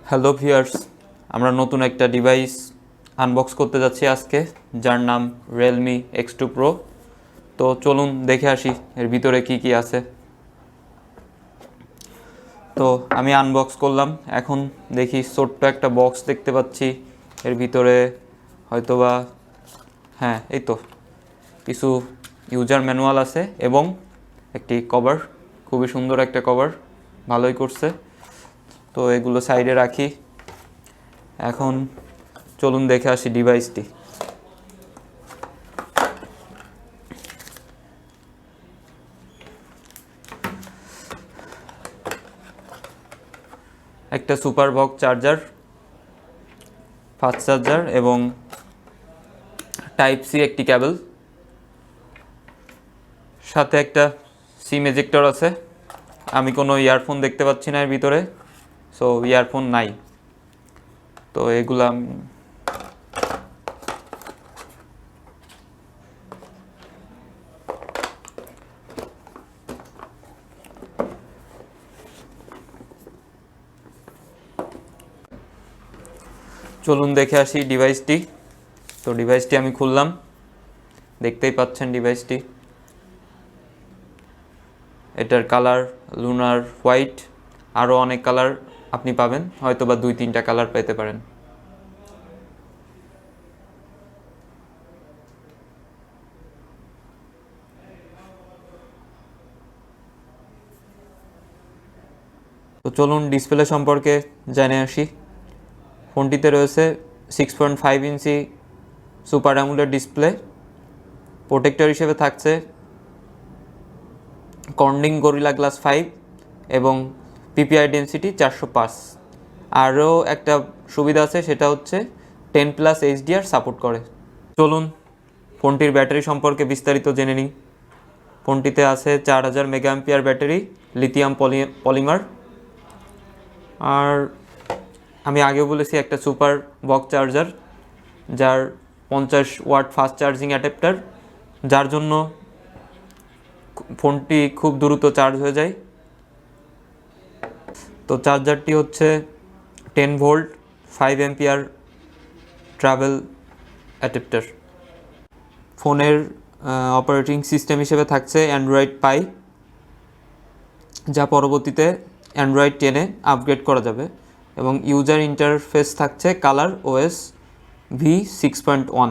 Hello viewers, আমরা নতুন একটা ডিভাইস আনবক্স করতে যাচ্ছি আজকে, যার নাম Realme X2 Pro। তো চলুন দেখে আসি এর ভিতরে কি কি আছে। তো আমি আনবক্স করলাম, এখন দেখি ছোট্ট একটা বক্স দেখতে পাচ্ছি। এর ভিতরে হয়তোবা এই তো কিছু ইউজার ম্যানুয়াল আছে এবং একটি কভার, খুবই সুন্দর একটা কভার, ভালোই করছে। তো এগুলো সাইডে রাখি, এখন চলুন দেখে আসি ডিভাইসটি। একটা সুপারভক চার্জার, ফাস্ট চার্জার এবং টাইপ সি একটি কেবল, সাথে একটা সিম এজেক্টর আছে। আমি কোনো ইয়ারফোন দেখতে পাচ্ছি না এর ভিতরে, সো ইয়ারফোন নাই। তো এগুলো চলুন দেখে আসি ডিভাইসটি। তো ডিভাইসটি আমি খুললাম, দেখতেই পাচ্ছেন ডিভাইসটি। এটার কালার লুনার হোয়াইট, আরও অনেক কালার আপনি পাবেন, হয়তো বা 2-3টা কালার পেতে পারেন। তো চলুন ডিসপ্লে সম্পর্কে জেনে আসি। ফোনটিতে রয়েছে 6.5 ইঞ্চি সুপার অ্যামোলেড ডিসপ্লে। প্রোটেক্টর হিসেবে থাকছে কর্নিং গরিলা গ্লাস 5 এবং পিপিআই ডেনসিটি 405। আরও একটা সুবিধা আছে, সেটা হচ্ছে 10+ HDR সাপোর্ট করে। চলুন ফোনটির ব্যাটারি সম্পর্কে বিস্তারিত জেনে নিই। ফোনটিতে আছে 4000 মেগাঅ্যাম্পিয়ার ব্যাটারি, লিথিয়াম পলিমার। আর আমি আগেও বলেছি একটা সুপার বক চার্জার, যার 50 ওয়াট ফাস্ট চার্জিং অ্যাডাপ্টার, যার জন্য ফোনটি খুব দ্রুত চার্জ হয়ে যায়। তো চার্জারটি হচ্ছে 10 ভোল্ট 5 অ্যাম্পিয়ার ট্রাভেল অ্যাডাপ্টার। ফোনের অপারেটিং সিস্টেম হিসেবে থাকছে অ্যান্ড্রয়েড পাই, যা পরবর্তীতে অ্যান্ড্রয়েড 10-এ আপগ্রেড করা যাবে। এবং ইউজার ইন্টারফেস থাকছে ColorOS V6.1।